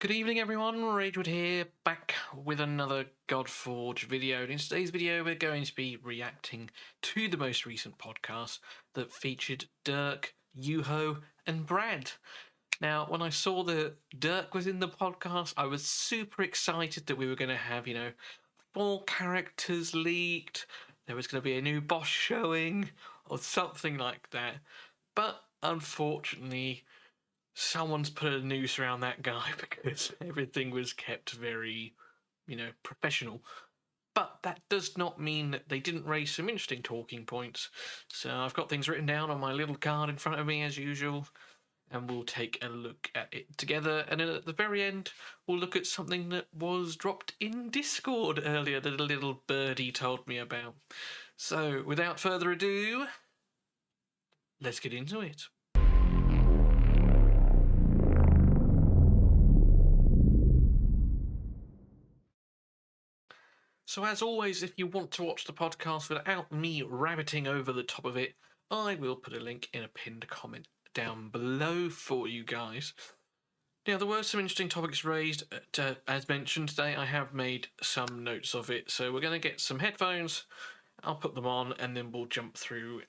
Good evening everyone, Ragewood here, back with another Godforge video. In today's video we're going to be reacting to the most recent podcast that featured Dirk, Yuho and Brad. Now, when I saw that Dirk was in the podcast, I was super excited that we were going to have, 4 characters leaked, there was going to be a new boss showing, or something like that. But unfortunately, someone's put a noose around that guy because everything was kept very, professional. But that does not mean that they didn't raise some interesting talking points. So I've got things written down on my little card in front of me as usual, and we'll take a look at it together. And then at the very end, we'll look at something that was dropped in Discord earlier that a little birdie told me about. So without further ado, let's get into it. So as always, if you want to watch the podcast without me rabbiting over the top of it, I will put a link in a pinned comment down below for you guys. Now, there were some interesting topics raised. As mentioned today, I have made some notes of it. So we're going to get some headphones, I'll put them on, and then we'll jump through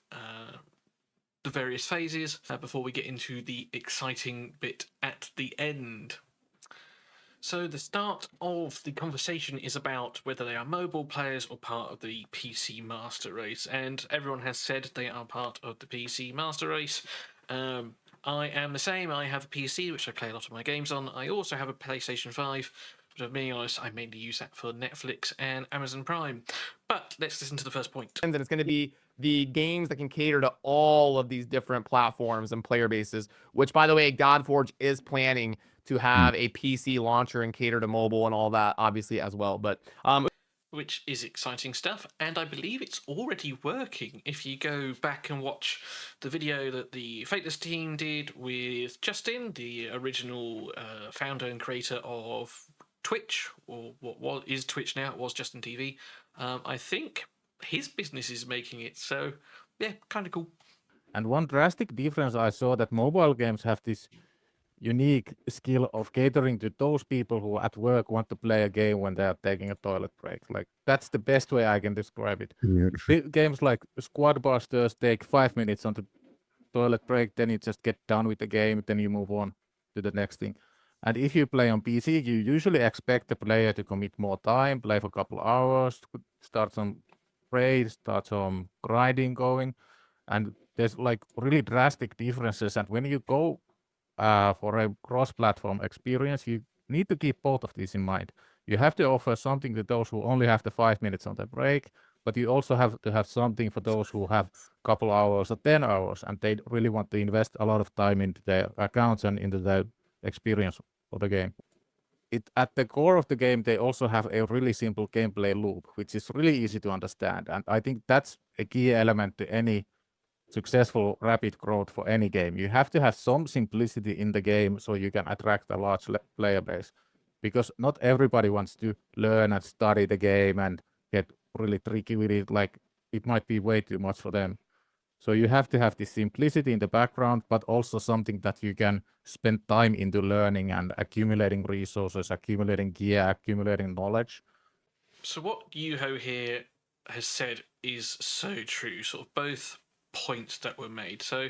the various phases before we get into the exciting bit at the end. So the start of the conversation is about whether they are mobile players or part of the PC master race, and everyone has said they are part of the PC master race. I am the same. I have a PC, which I play a lot of my games on. I also have a PlayStation 5, but being honest, I mainly use that for Netflix and Amazon Prime. But let's listen to the first point. And it's going to be the games that can cater to all of these different platforms and player bases, which, by the way, Godforge is planning to have a PC launcher and cater to mobile and all that, obviously, as well. But which is exciting stuff, and I believe it's already working. If you go back and watch the video that the Fateless team did with Justin, the original founder and creator of Twitch, or what is Twitch now, it was Justin TV, I think his business is making it, so yeah, kind of cool. And one drastic difference I saw that mobile games have this unique skill of catering to those people who at work want to play a game when they are taking a toilet break. Like, that's the best way I can describe it. Games like Squad Busters take 5 minutes on the toilet break, then you just get done with the game, then you move on to the next thing. And if you play on PC, you usually expect the player to commit more time, play for a couple of hours, start some raid, start some grinding going. And there's like really drastic differences. And when you go for a cross-platform experience, you need to keep both of these in mind. You have to offer something to those who only have the 5 minutes on the break, but you also have to have something for those who have a couple hours or 10 hours, and they really want to invest a lot of time into their accounts and into the experience of the game. At the core of the game, they also have a really simple gameplay loop, which is really easy to understand. And I think that's a key element to any successful rapid growth for any game. You have to have some simplicity in the game so you can attract a large player base, because not everybody wants to learn and study the game and get really tricky with it. Like, it might be way too much for them. So you have to have this simplicity in the background, but also something that you can spend time into learning and accumulating resources, accumulating gear, accumulating knowledge. So what Yuho here has said is so true, sort of both points that were made. So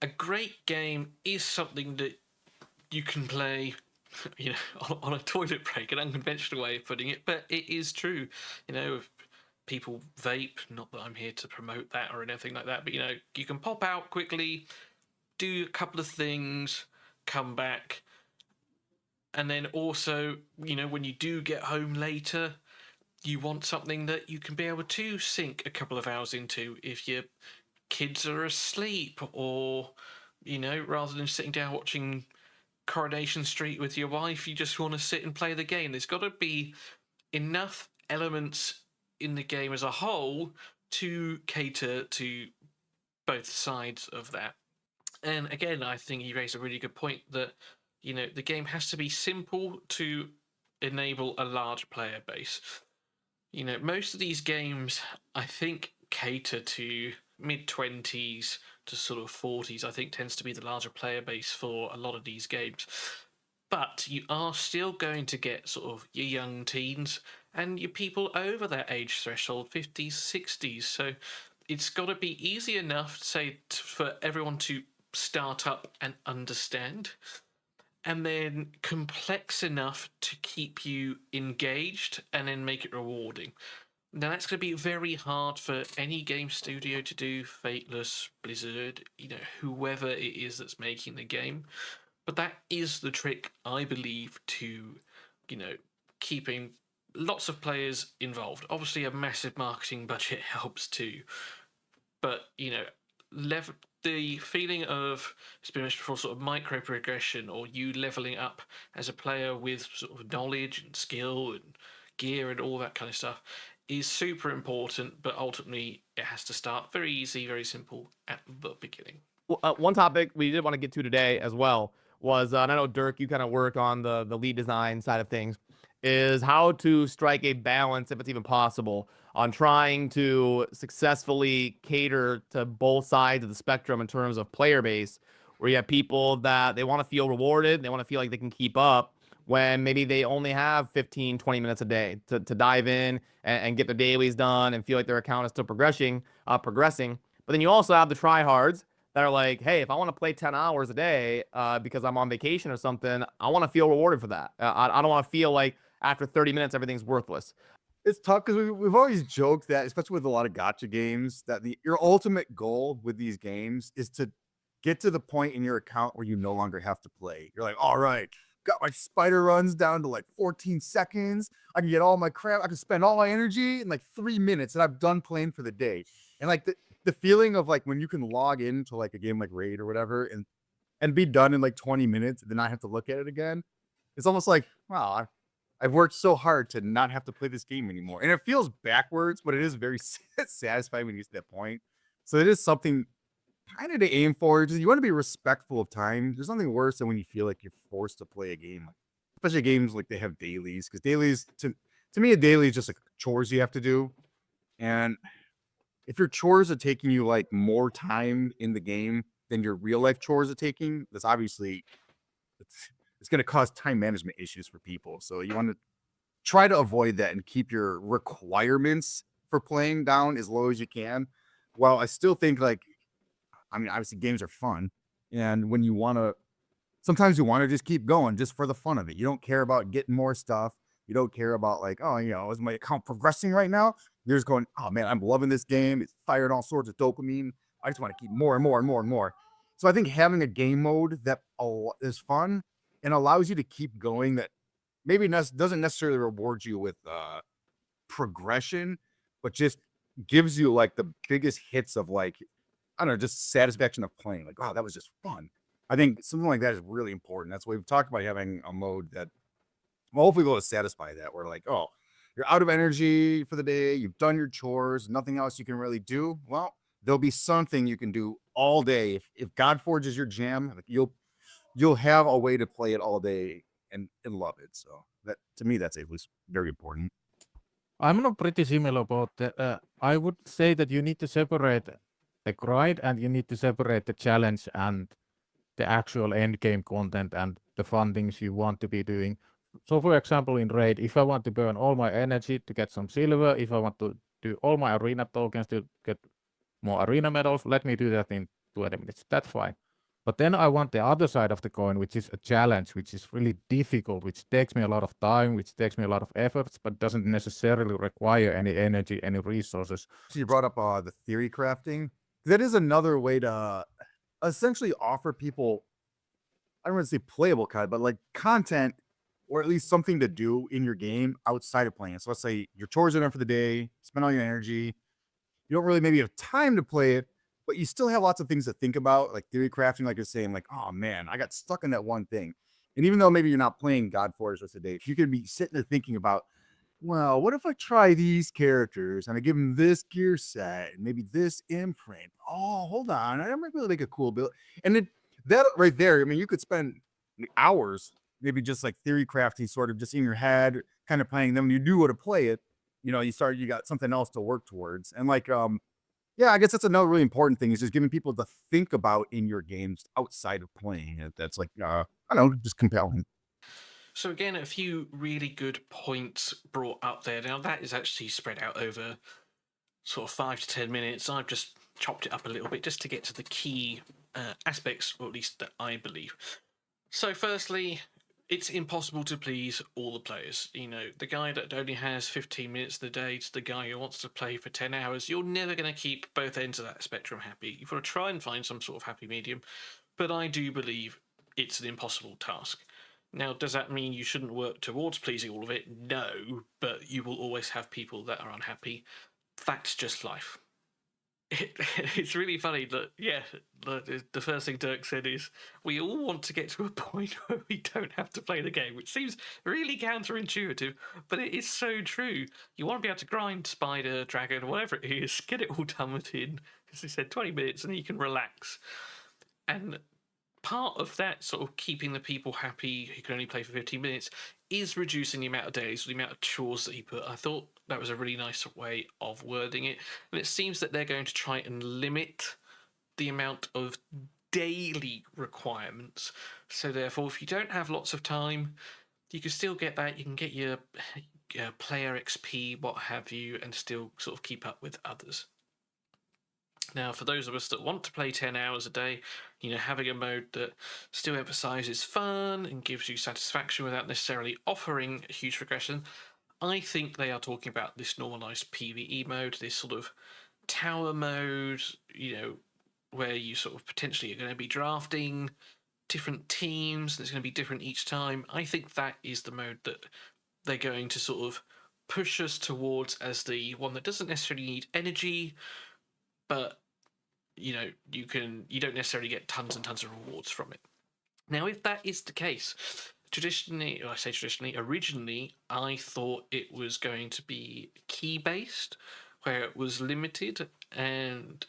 a great game is something that you can play, on a toilet break, an unconventional way of putting it, but it is true. If people vape, not that I'm here to promote that or anything like that, but you can pop out quickly, do a couple of things, come back, and then also, when you do get home later, you want something that you can be able to sink a couple of hours into if your kids are asleep, or rather than sitting down watching Coronation Street with your wife, you just want to sit and play the game. There's got to be enough elements in the game as a whole to cater to both sides of that. And again, I think he raised a really good point that the game has to be simple to enable a large player base. Most of these games, I think, cater to mid-20s to sort of 40s, I think tends to be the larger player base for a lot of these games. but you are still going to get sort of your young teens and your people over that age threshold, 50s, 60s. So it's got to be easy enough, say, for everyone to start up and understand, and then complex enough to keep you engaged and then make it rewarding. Now that's going to be very hard for any game studio to do, Fateless, Blizzard, whoever it is that's making the game. But that is the trick, I believe, to, you know, keeping lots of players involved. Obviously, a massive marketing budget helps too, but the feeling of, it's been mentioned before, sort of micro progression, or you leveling up as a player with sort of knowledge and skill and gear and all that kind of stuff, is super important. But ultimately, it has to start very easy, very simple at the beginning. One topic we did want to get to today as well was, and I know Dirk, you kind of work on the lead design side of things, is how to strike a balance, if it's even possible, on trying to successfully cater to both sides of the spectrum in terms of player base, where you have people that they want to feel rewarded, they want to feel like they can keep up, when maybe they only have 15, 20 minutes a day to dive in and get their dailies done and feel like their account is still progressing. But then you also have the tryhards that are like, hey, if I want to play 10 hours a day because I'm on vacation or something, I want to feel rewarded for that. I don't want to feel like after 30 minutes, everything's worthless. It's tough because we've always joked that, especially with a lot of gacha games, that your ultimate goal with these games is to get to the point in your account where you no longer have to play. You're like, all right, got my spider runs down to like 14 seconds. I can get all my crap. I can spend all my energy in like 3 minutes and I'm done playing for the day. And like the feeling of like when you can log into like a game like Raid or whatever and be done in like 20 minutes and then not have to look at it again. It's almost like, wow, I've worked so hard to not have to play this game anymore. And it feels backwards, but it is very satisfying when you get to that point. So it is something kind of to aim for. You want to be respectful of time. There's nothing worse than when you feel like you're forced to play a game, especially games like they have dailies. Because dailies, to me, a daily is just like chores you have to do. And if your chores are taking you like more time in the game than your real life chores are taking, that's obviously it's going to cause time management issues for people. So you want to try to avoid that and keep your requirements for playing down as low as you can. While I still think like, I mean, obviously games are fun. And when you want to, sometimes you want to just keep going just for the fun of it. You don't care about getting more stuff. You don't care about like, oh, is my account progressing right now? You're just going, oh man, I'm loving this game. It's firing all sorts of dopamine. I just want to keep more and more and more and more. So I think having a game mode that is fun and allows you to keep going, that maybe doesn't necessarily reward you with progression, but just gives you like the biggest hits of like, I don't know, just satisfaction of playing. Like, wow, that was just fun. I think something like that is really important. That's why we've talked about having a mode that will hopefully be able to satisfy that. Where like, oh, you're out of energy for the day, you've done your chores, nothing else you can really do. Well, there'll be something you can do all day. If Godforge is your jam, like you'll have a way to play it all day and love it. So that, to me, that's at least very important. I'm not pretty similar about that. I would say that you need to separate the grind and you need to separate the challenge and the actual end game content and the fun things you want to be doing. So, for example, in Raid, if I want to burn all my energy to get some silver, if I want to do all my arena tokens to get more arena medals, let me do that in 20 minutes. That's fine. But then I want the other side of the coin, which is a challenge, which is really difficult, which takes me a lot of time, which takes me a lot of efforts, but doesn't necessarily require any energy, any resources. So you brought up the theory crafting. That is another way to essentially offer people, I don't want to say playable content, but like content or at least something to do in your game outside of playing. So let's say your chores are done for the day, spend all your energy. You don't really maybe have time to play it, but you still have lots of things to think about, like theory crafting, like you're saying, like, oh man, I got stuck in that one thing. And even though maybe you're not playing Godforge the day, if you could be sitting there thinking about, well, what if I try these characters and I give them this gear set and maybe this imprint? Oh, hold on, I might really make a cool build. And that right there, I mean, you could spend hours maybe just like theory crafting, sort of just in your head, kind of playing them. When you do want to play it, you got something else to work towards. And like, yeah, I guess that's another really important thing is just giving people to think about in your games outside of playing it. That's like, I don't know, just compelling. So again, a few really good points brought up there. Now that is actually spread out over sort of 5 to 10 minutes. I've just chopped it up a little bit just to get to the key aspects, or at least that I believe. So firstly, it's impossible to please all the players. You know, the guy that only has 15 minutes of the day to the guy who wants to play for 10 hours, you're never going to keep both ends of that spectrum happy. You've got to try and find some sort of happy medium. But I do believe it's an impossible task. Now, does that mean you shouldn't work towards pleasing all of it? No, but you will always have people that are unhappy. That's just life. It's really funny that, yeah, the first thing Dirk said is, we all want to get to a point where we don't have to play the game, which seems really counterintuitive, but it is so true. You want to be able to grind spider, dragon, whatever it is, get it all done within, as he said, 20 minutes, and then you can relax. And part of that sort of keeping the people happy who can only play for 15 minutes is reducing the amount of days, the amount of chores that he put. I thought that was a really nice way of wording it. And it seems that they're going to try and limit the amount of daily requirements. So therefore, if you don't have lots of time, you can still get that. You can get your player XP, what have you, and still sort of keep up with others. Now, for those of us that want to play 10 hours a day, you know, having a mode that still emphasizes fun and gives you satisfaction without necessarily offering a huge progression, I think they are talking about this normalized PvE mode, this sort of tower mode, you know, where you sort of potentially are going to be drafting different teams and it's going to be different each time. I think that is the mode that they're going to sort of push us towards as the one that doesn't necessarily need energy, but you know, you don't necessarily get tons and tons of rewards from it. Now, if that is the case, originally I thought it was going to be key based, where it was limited, and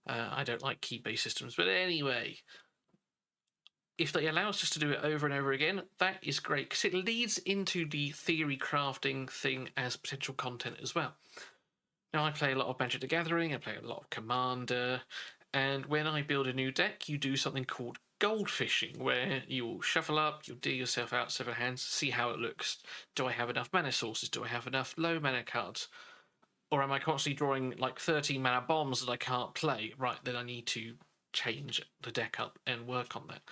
I don't like key based systems. But anyway, if they allow us just to do it over and over again, that is great because it leads into the theory crafting thing as potential content as well. Now, I play a lot of Magic the Gathering, I play a lot of Commander, and when I build a new deck, you do something called gold fishing, where you'll shuffle up, you'll deal yourself out several hands, see how it looks. Do I have enough mana sources? Do I have enough low mana cards? Or am I constantly drawing like 13 mana bombs that I can't play? Right, then I need to change the deck up and work on that.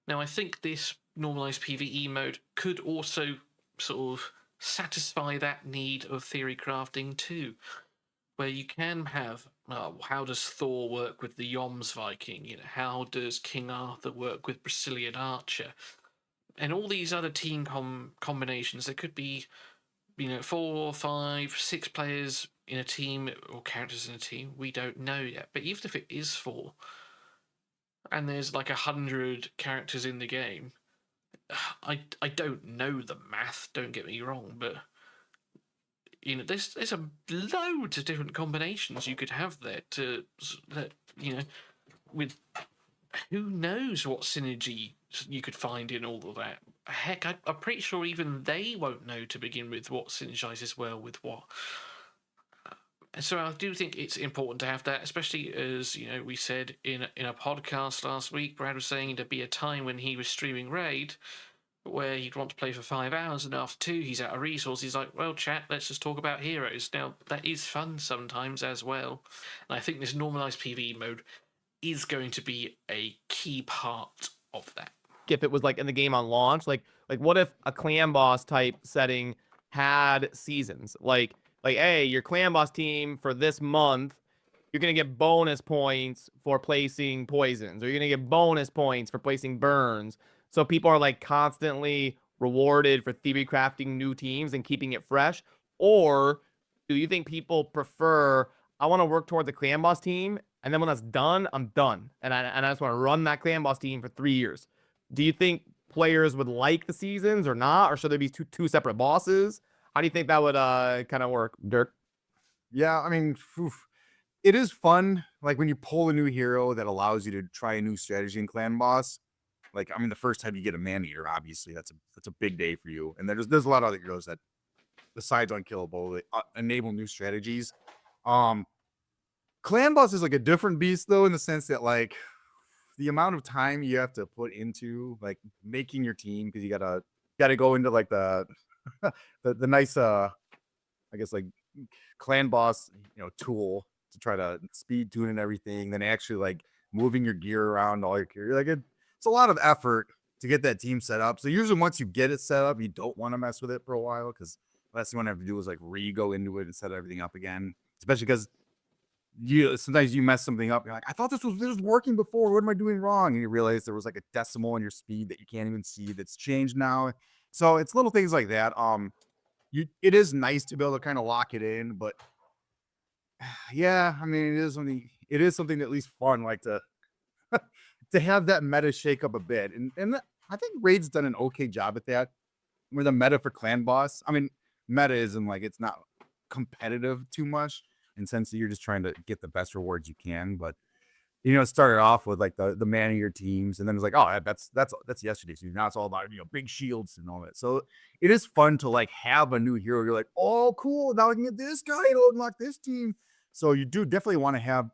Now, I think this normalized PvE mode could also sort of satisfy that need of theory crafting too, where you can have how does Thor work with the Yoms Viking? You know, how does King Arthur work with Brazilian Archer? And all these other team combinations. There could be, you know, 4, 5, 6 players in a team or characters in a team. We don't know yet. But even if it is 4, and there's like 100 characters in the game, I don't know the math. Don't get me wrong, but you know, there's a loads of different combinations you could have there to that, you know, with who knows what synergy you could find in all of that. Heck, I'm pretty sure even they won't know to begin with what synergizes well with what. So I do think it's important to have that, especially as, you know, we said in a podcast last week, Brad was saying there'd be a time when he was streaming Raid where he'd want to play for 5 hours, and after 2 he's out of resources. He's like, well, chat, let's just talk about heroes. Now, that is fun sometimes as well. And I think this normalized PvE mode is going to be a key part of that. If it was like in the game on launch, like what if a clan boss type setting had seasons? Like, hey, your clan boss team for this month, you're going to get bonus points for placing poisons, or you're going to get bonus points for placing burns. So people are like constantly rewarded for theory crafting new teams and keeping it fresh. Or do you think people prefer, I want to work towards a clan boss team, and then when that's done, I'm done. And I just want to run that clan boss team for 3 years. Do you think players would like the seasons or not? Or should there be two separate bosses? How do you think that would kind of work, Dirk? Yeah, I mean, it is fun. Like when you pull a new hero that allows you to try a new strategy in clan boss. Like, I mean, the first time you get a man-eater, obviously, that's a big day for you. And there's a lot of other heroes that, besides unkillable, they enable new strategies. Clan boss is like a different beast, though, in the sense that, like, the amount of time you have to put into, like, making your team, because you gotta got to go into like the the nice I guess like clan boss, tool to try to speed tune and everything. Then actually like moving your gear around all your gear. Like it's a lot of effort to get that team set up. So usually once you get it set up, you don't want to mess with it for a while because last thing you want to have to do is like go into it and set everything up again. Especially because sometimes you mess something up. You're like, I thought this was working before. What am I doing wrong? And you realize there was like a decimal in your speed that you can't even see that's changed now. So it's little things like that. It is nice to be able to kind of lock it in, but yeah, I mean, it is something at least fun, like to have that meta shake up a bit. And I think Raid's done an okay job at that. Where the meta for clan boss, I mean, meta isn't like it's not competitive too much in sense that you're just trying to get the best rewards you can. But it started off with like the man of your teams, and then it's like, oh, that's yesterday's. Now it's all about big shields and all that. So it is fun to like have a new hero. You're like, oh, cool. Now I can get this guy and unlock this team. So you do definitely want to have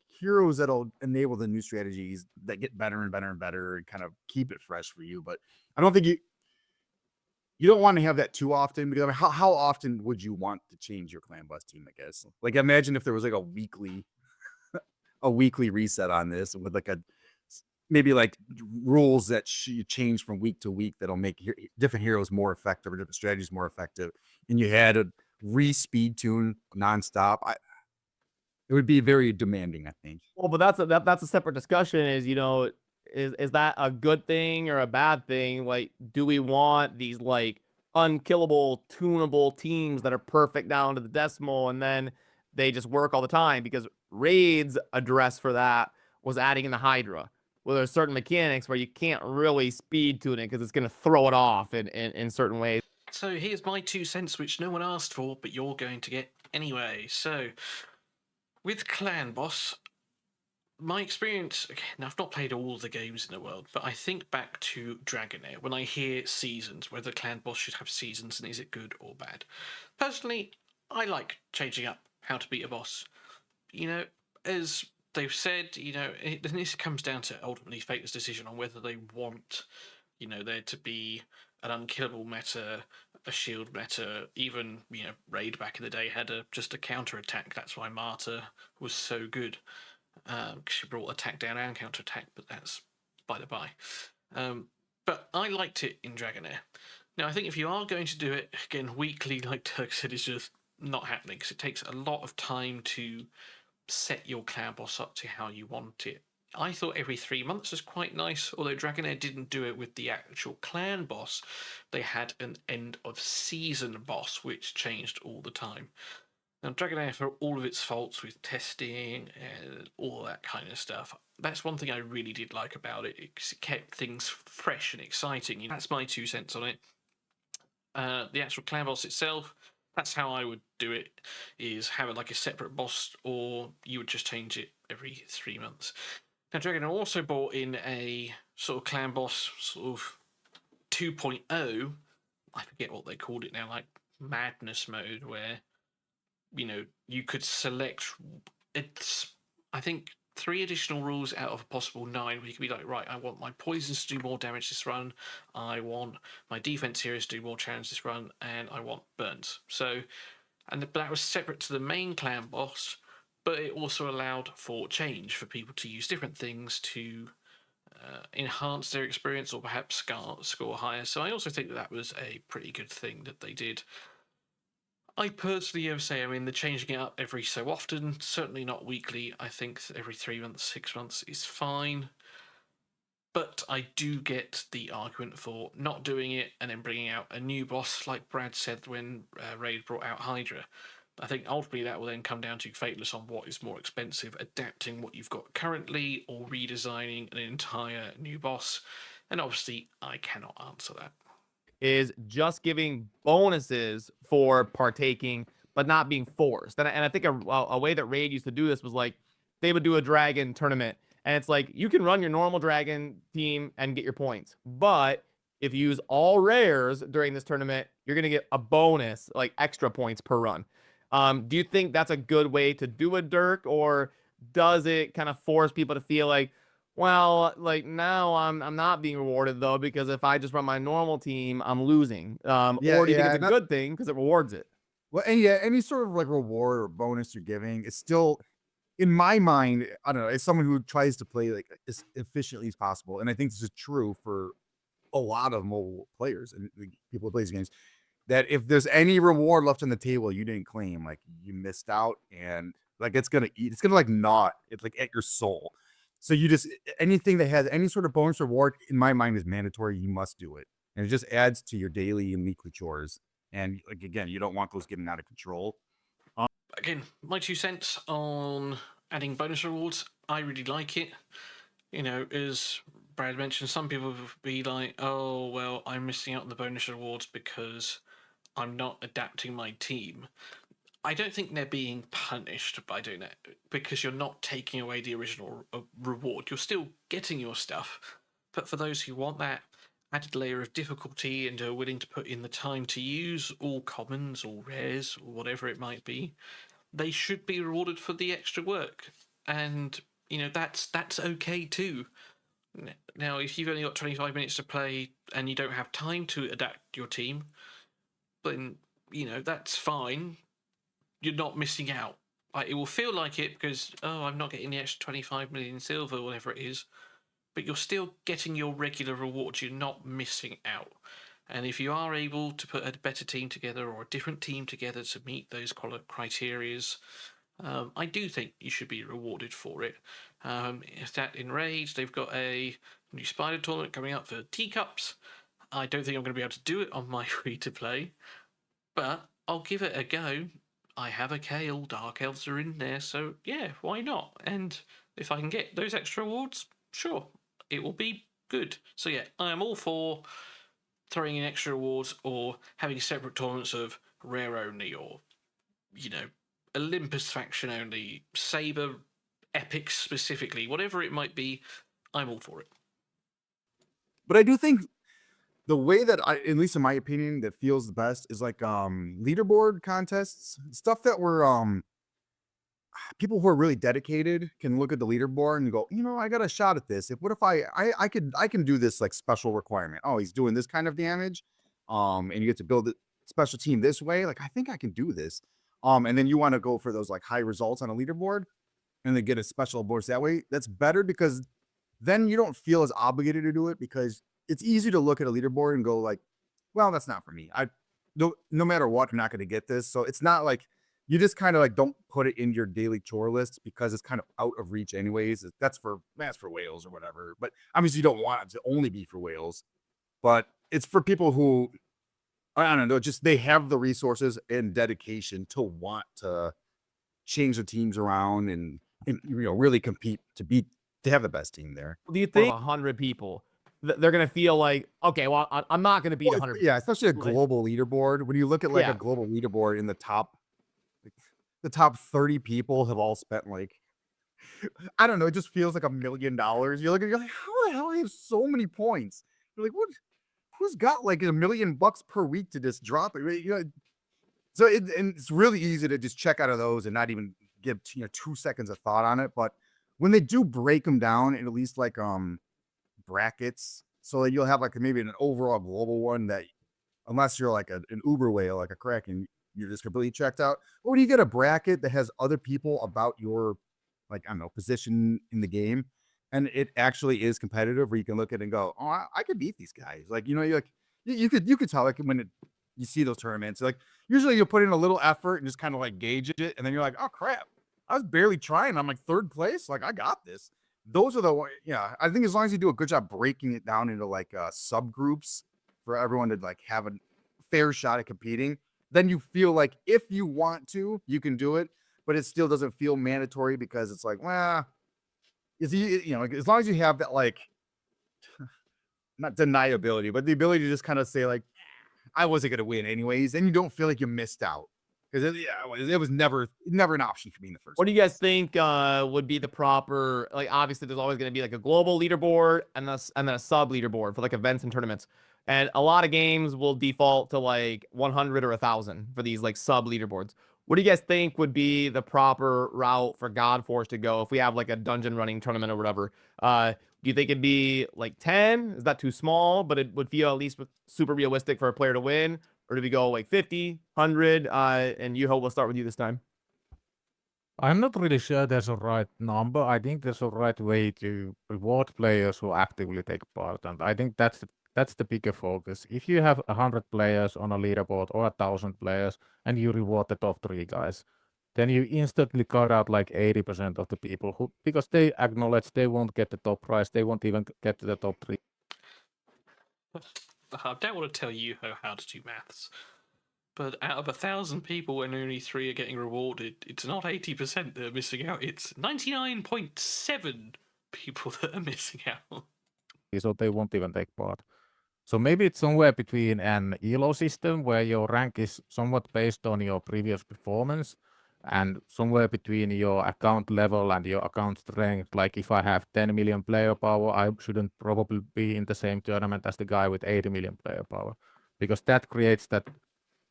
heroes that'll enable the new strategies that get better and better and better and kind of keep it fresh for you. But I don't think you don't want to have that too often because I mean, how often would you want to change your clan boss team? I guess like imagine if there was like a weekly reset on this with like maybe like rules that you change from week to week that'll make different heroes more effective or different strategies more effective, and you had a re-speed tune nonstop. It would be very demanding, I think. Well, but that's a separate discussion. Is that a good thing or a bad thing? Like, do we want these like unkillable, tunable teams that are perfect down to the decimal, and then they just work all the time? Because Raid's address for that was adding in the Hydra, where there's certain mechanics where you can't really speed tune it because it's going to throw it off in certain ways. So here's my 2 cents, which no one asked for, but you're going to get anyway. So with Clan Boss, my experience, okay, now I've not played all the games in the world, but I think back to Dragonair when I hear seasons, whether Clan Boss should have seasons and is it good or bad. Personally, I like changing up how to beat a boss. As they've said, this comes down to ultimately Fateless' decision on whether they want, there to be an unkillable meta, a shield meta, even, Raid back in the day had just a counter attack. That's why Marta was so good. She brought attack down and counter attack, but that's by the by. But I liked it in Dragonair. Now, I think if you are going to do it again weekly, like Dirk said, is just not happening because it takes a lot of time to set your clan boss up to how you want it. I thought every 3 months was quite nice, although Dragonair didn't do it with the actual clan boss. They had an end of season boss, which changed all the time. Now, Dragonair, for all of its faults with testing and all that kind of stuff, that's one thing I really did like about it. It kept things fresh and exciting. That's my 2 cents on it. The actual clan boss itself, that's how I would do it, is have it like a separate boss, or you would just change it every 3 months. Now, Dragonair also brought in a sort of clan boss, sort of 2.0. I forget what they called it now, like madness mode, where you could select. It's, I think, 3 additional rules out of a possible 9 where you could be like, right, I want my poisons to do more damage this run, I want my defense heroes to do more challenge this run, and I want burns. So, and that was separate to the main clan boss, but it also allowed for change for people to use different things to enhance their experience or perhaps score higher. So I also think that was a pretty good thing that they did. I personally have say, the changing it up every so often, certainly not weekly. I think every 3 months, 6 months is fine. But I do get the argument for not doing it and then bringing out a new boss, like Brad said when Raid brought out Hydra. I think ultimately that will then come down to Fateless on what is more expensive, adapting what you've got currently or redesigning an entire new boss. And obviously, I cannot answer that. Is just giving bonuses for partaking, but not being forced. And I think a way that Raid used to do this was like they would do a dragon tournament, and it's like you can run your normal dragon team and get your points, but if you use all rares during this tournament, you're gonna get a bonus, like extra points per run. Do you think that's a good way to do it, Dirk, or does it kind of force people to feel like, Well, like now I'm not being rewarded though, because if I just run my normal team, I'm losing. Yeah, Or do you think yeah, it's a good thing because it rewards it? well, and yeah, any sort of like reward or bonus you're giving is still, in my mind, I don't know, as someone who tries to play like as efficiently as possible, and I think this is true for a lot of mobile players and like, people who play these games, that if there's any reward left on the table you didn't claim, like you missed out, and like it's gonna like gnaw it like at your soul. So you just anything that has any sort of bonus reward, in my mind, is mandatory. You must do it, and it just adds to your daily and weekly chores. And like again, you don't want those getting out of control. Again, my 2 cents on adding bonus rewards. I really like it. You know, as Brad mentioned, some people would be like, "Oh, well, I'm missing out on the bonus rewards because I'm not adapting my team." I don't think they're being punished by doing that because you're not taking away the original reward. You're still getting your stuff. But for those who want that added layer of difficulty and are willing to put in the time to use all commons, all rares, or whatever it might be, they should be rewarded for the extra work. And you know that's okay too. Now, if you've only got 25 minutes to play and you don't have time to adapt your team, then you know that's fine. You're not missing out. Like, it will feel like it because, oh, I'm not getting the extra 25 million silver, whatever it is, but you're still getting your regular rewards. You're not missing out. And if you are able to put a better team together or a different team together to meet those criterias, I do think you should be rewarded for it. If that in Raids, they've got a new Spider tournament coming up for teacups. I don't think I'm going to be able to do it on my free to play, but I'll give it a go. I have a Kale, Dark Elves are in there, so yeah, why not? And if I can get those extra rewards, sure, it will be good. So yeah, I am all for throwing in extra rewards or having separate tournaments of rare only or, you know, Olympus faction only, Saber epics specifically, whatever it might be, I'm all for it. But I do think the way that at least in my opinion, that feels the best is like leaderboard contests, stuff that were people who are really dedicated can look at the leaderboard and go, you know, I got a shot at this. If what if I can do this like special requirement. Oh, he's doing this kind of damage. And you get to build a special team this way. Like, I think I can do this. And then you want to go for those like high results on a leaderboard and then get a special bonus that way. That's better because then you don't feel as obligated to do it, because it's easy to look at a leaderboard and go like, well, that's not for me. No matter what, I'm not going to get this. So it's not like you just kind of like don't put it in your daily chore list because it's kind of out of reach anyways. That's for whales or whatever. But obviously you don't want it to only be for whales, but it's for people who, I don't know, just they have the resources and dedication to want to change the teams around and you know, really compete to have the best team there. Do you think 100 people, they're gonna feel like, okay, well, I'm not gonna beat 100? Yeah, especially a Like- global leaderboard. When you look at like Yeah. a global leaderboard in the top 30 people have all spent like, I don't know, it just feels like $1 million. You're like, how the hell do you have so many points? You're like, what? Who's got like $1 million per week to just drop it? You know, so and it's really easy to just check out of those and not even give 2 seconds of thought on it. But when they do break them down in at least like brackets, so that you'll have like maybe an overall global one that, unless you're like an uber whale, like a Kraken, you're just completely checked out. Or do you get a bracket that has other people about your, like, I don't know, position in the game, and it actually is competitive, where you can look at it and go, oh, I could beat these guys. Like, you know, you could tell, like, when you see those tournaments, like usually you'll put in a little effort and just kind of like gauge it, and then you're like, oh crap, I was barely trying. I'm like 3rd place. Like, I got this. Those are the, yeah, I think as long as you do a good job breaking it down into like subgroups for everyone to like have a fair shot at competing, then you feel like if you want to, you can do it, but it still doesn't feel mandatory, because it's like, well, you know, like, as long as you have that, like, not deniability, but the ability to just kind of say like, I wasn't going to win anyways, and you don't feel like you missed out, because it was never an option for me in the first What do you place. guys think would be the proper, like, obviously there's always going to be like a global leaderboard and then a sub leaderboard for like events and tournaments. And a lot of games will default to like 100 or 1,000 for these like sub leaderboards. What do you guys think would be the proper route for Godforge to go if we have like a dungeon running tournament or whatever? Do you think it'd be like 10? Is that too small? But it would feel at least super realistic for a player to win. Or do we go like 50, 100? And Yuho, we'll start with you this time. I'm not really sure there's a right number. I think there's a right way to reward players who actively take part, and I think that's the bigger focus. If you have 100 players on a leaderboard or 1,000 players, and you reward the top 3 guys, then you instantly cut out like 80% of the people who, because they acknowledge they won't get the top prize, they won't even get to the top 3. I don't want to tell you how to do maths, but out of 1,000 people, when only 3 are getting rewarded, it's not 80% that are missing out. It's 99.7 people that are missing out. So they won't even take part. So maybe it's somewhere between an ELO system where your rank is somewhat based on your previous performance, and somewhere between your account level and your account strength. Like if I have 10 million player power, I shouldn't probably be in the same tournament as the guy with 80 million player power, because that creates that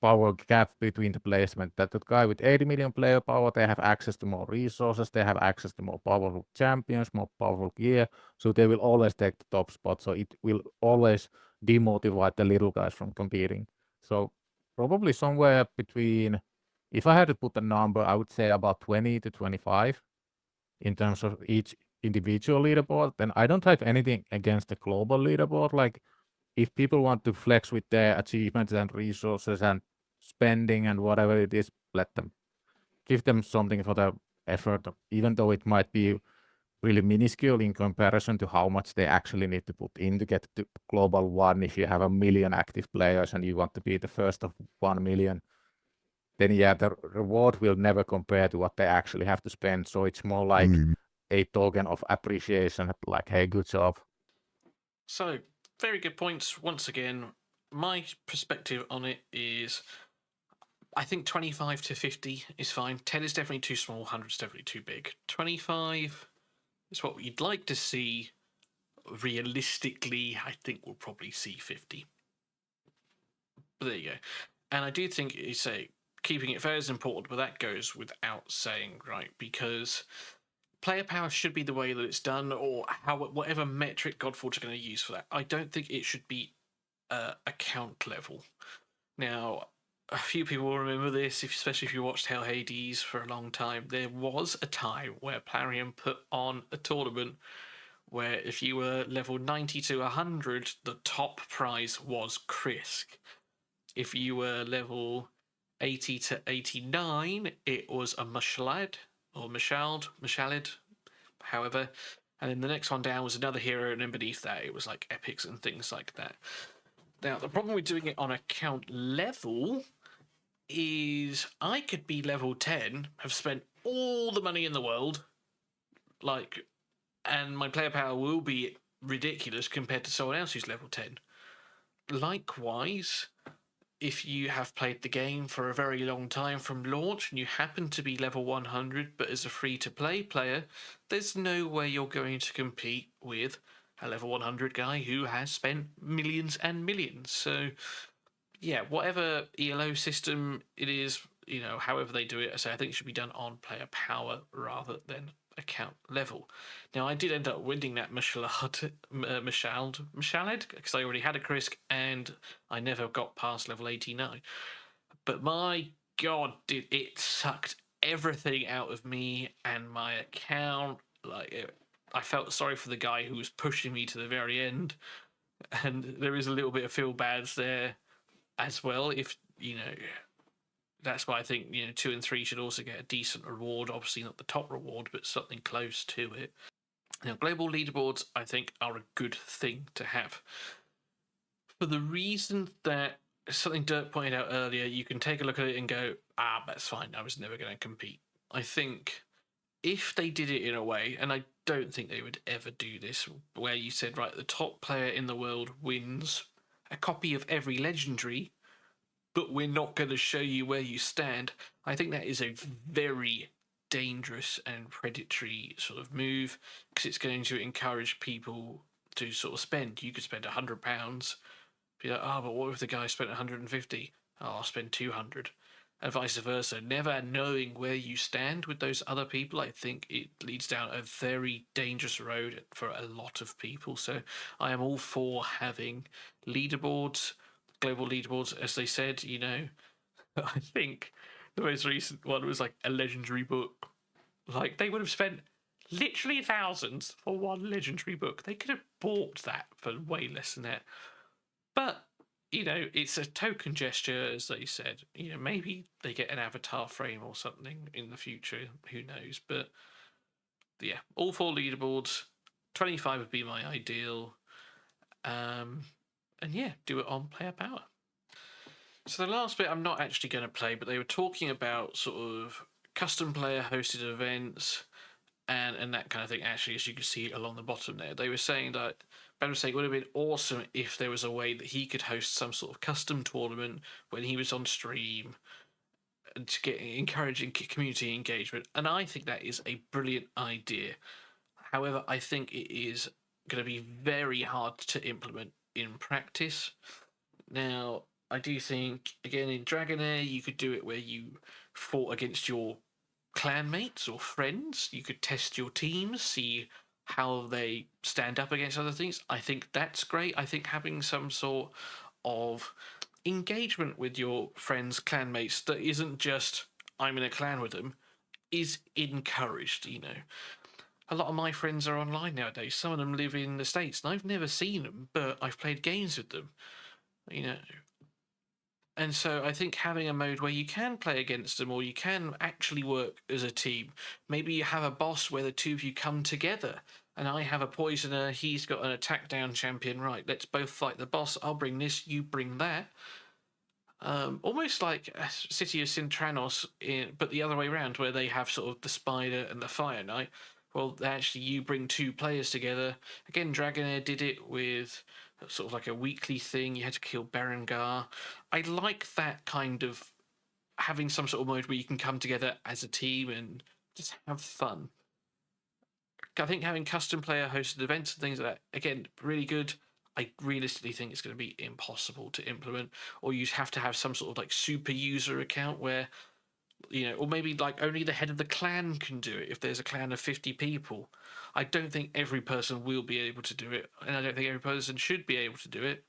power gap between the placement, that the guy with 80 million player power, they have access to more resources, they have access to more powerful champions, more powerful gear, so they will always take the top spot. So it will always demotivate the little guys from competing. So probably somewhere between, if I had to put a number, I would say about 20 to 25 in terms of each individual leaderboard. Then I don't have anything against the global leaderboard. Like if people want to flex with their achievements and resources and spending and whatever it is, let them. Give them something for the effort, even though it might be really minuscule in comparison to how much they actually need to put in to get to global 1. If you have 1 million active players and you want to be the first of 1 million, then yeah, the reward will never compare to what they actually have to spend. So it's more like a token of appreciation, like, hey, good job. So, very good points. Once again, my perspective on it is I think 25 to 50 is fine. 10 is definitely too small, 100 is definitely too big. 25 is what you'd like to see. Realistically, I think we'll probably see 50. But there you go. And I do think you say keeping it fair is important, but that goes without saying, right? Because player power should be the way that it's done, or whatever metric Godforge are going to use for that. I don't think it should be account level. Now, a few people will remember this, especially if you watched Hell Hades for a long time. There was a time where Plarium put on a tournament where if you were level 90 to 100, the top prize was Krisk. If you were level 80 to 89, it was a Mushalad, or Mushalid, however. And then the next one down was another hero, and then beneath that it was like epics and things like that. Now, the problem with doing it on account level is I could be level 10, have spent all the money in the world, and my player power will be ridiculous compared to someone else who's level 10. Likewise, if you have played the game for a very long time from launch and you happen to be level 100 but as a free-to-play player, there's no way you're going to compete with a level 100 guy who has spent millions and millions. So, yeah, whatever ELO system it is, however they do it, I think it should be done on player power rather than account level. Now, I did end up winning that Mushaled, because I already had a Krisk and I never got past level 89. But my god, did it sucked everything out of me and my account. I felt sorry for the guy who was pushing me to the very end, and there is a little bit of feel bads there as well. If that's why I think 2 and 3 should also get a decent reward. Obviously not the top reward, but something close to it. Now, global leaderboards, I think, are a good thing to have, for the reason that something Dirk pointed out earlier. You can take a look at it and go, that's fine, I was never going to compete. I think if they did it in a way, and I don't think they would ever do this, where you said, right, the top player in the world wins a copy of every legendary, but we're not going to show you where you stand. I think that is a very dangerous and predatory sort of move, because it's going to encourage people to sort of spend. You could spend £100, be like, but what if the guy spent 150? I'll spend 200. and vice versa. Never knowing where you stand with those other people, I think it leads down a very dangerous road for a lot of people. So I am all for having leaderboards, global leaderboards, as they said. I think the most recent one was like a legendary book. Like, they would have spent literally thousands for one legendary book. They could have bought that for way less than that. But, it's a token gesture, as they said. Maybe they get an avatar frame or something in the future. Who knows? But, yeah, all 4 leaderboards. 25 would be my ideal. And yeah, do it on Player Power. So the last bit I'm not actually going to play, but they were talking about sort of custom player hosted events and that kind of thing. Actually, as you can see along the bottom there, they were saying that Ben was saying it would have been awesome if there was a way that he could host some sort of custom tournament when he was on stream and to get encouraging community engagement. And I think that is a brilliant idea. However, I think it is going to be very hard to implement in practice. Now, I do think, again, in Dragonair, you could do it where you fought against your clanmates or friends. You could test your teams, see how they stand up against other things. I think that's great. I think having some sort of engagement with your friends, clanmates, that isn't just, I'm in a clan with them, is encouraged, A lot of my friends are online nowadays. Some of them live in the States, and I've never seen them, but I've played games with them. And so I think having a mode where you can play against them or you can actually work as a team. Maybe you have a boss where the two of you come together and I have a poisoner, he's got an attack down champion. Right, let's both fight the boss. I'll bring this, you bring that. Almost like a City of Sintranos, but the other way around, where they have sort of the Spider and the Fire Knight. Well, actually, you bring 2 players together. Again, Dragonair did it with sort of like a weekly thing. You had to kill Berengar. I like that kind of having some sort of mode where you can come together as a team and just have fun. I think having custom player hosted events and things like that, again, really good. I realistically think it's going to be impossible to implement, or you have to have some sort of like super user account where, or maybe like only the head of the clan can do it if there's a clan of 50 people. I don't think every person will be able to do it, and I don't think every person should be able to do it.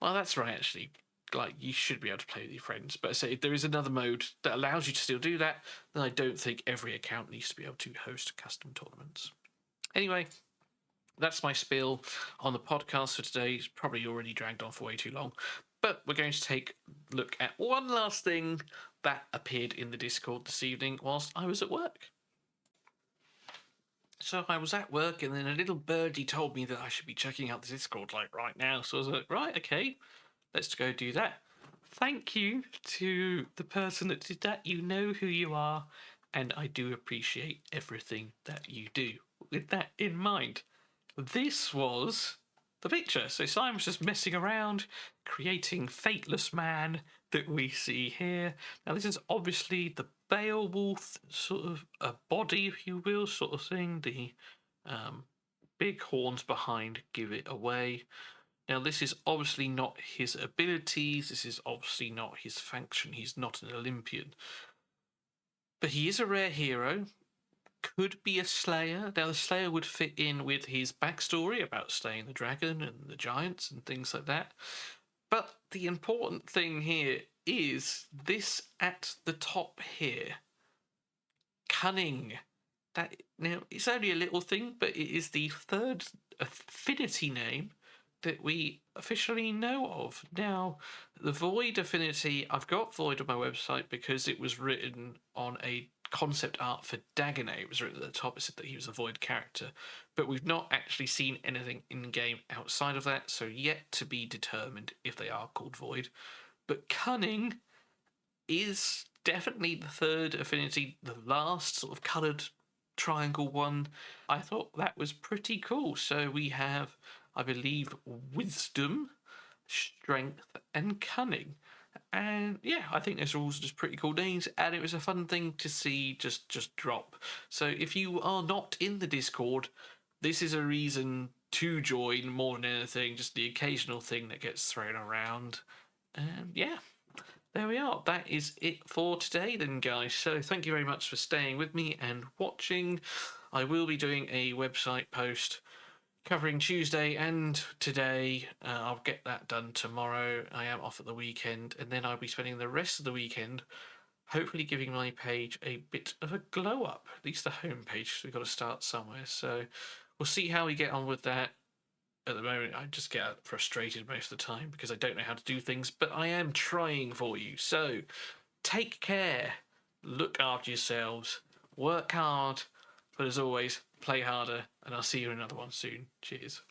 Well, that's right, actually. Like, you should be able to play with your friends, but say if there is another mode that allows you to still do that, then I don't think every account needs to be able to host custom tournaments. Anyway, that's my spiel on the podcast for today. It's probably already dragged on for way too long, but we're going to take a look at one last thing that appeared in the Discord this evening whilst I was at work. So I was at work, and then a little birdie told me that I should be checking out the Discord like right now. So I was like, right, okay, let's go do that. Thank you to the person that did that. You know who you are, and I do appreciate everything that you do. With that in mind, this was the picture. So Simon was just messing around, creating Fateless Man that we see here. Now this is obviously the Beowulf sort of a body, if you will, sort of thing. The big horns behind give it away. Now this is obviously not his abilities. This is obviously not his function. He's not an Olympian. But he is a rare hero. Could be a Slayer. Now, the Slayer would fit in with his backstory about slaying the dragon and the giants and things like that. But the important thing here is this at the top here. Cunning. Now, it's only a little thing, but it is the 3rd affinity name that we officially know of. Now, the Void affinity, I've got Void on my website because it was written on a concept art for Dagonet. It was written at the top. It said that he was a Void character, but we've not actually seen anything in game outside of that, so yet to be determined if they are called Void. But Cunning is definitely the 3rd affinity, the last sort of coloured triangle one. I thought that was pretty cool. So we have, I believe, Wisdom, Strength, and Cunning. And yeah, I think those are all just pretty cool names, and it was a fun thing to see just drop. So if you are not in the Discord, this is a reason to join more than anything, just the occasional thing that gets thrown around. And yeah, there we are. That is it for today, then, guys. So thank you very much for staying with me and watching. I will be doing a website post covering Tuesday and today. I'll get that done tomorrow. I am off at the weekend, and then I'll be spending the rest of the weekend hopefully giving my page a bit of a glow up, at least the home page, because we've got to start somewhere. So we'll see how we get on with that. At the moment, I just get frustrated most of the time because I don't know how to do things, but I am trying for you. So take care, look after yourselves, work hard, but as always, play harder, and I'll see you in another one soon. Cheers.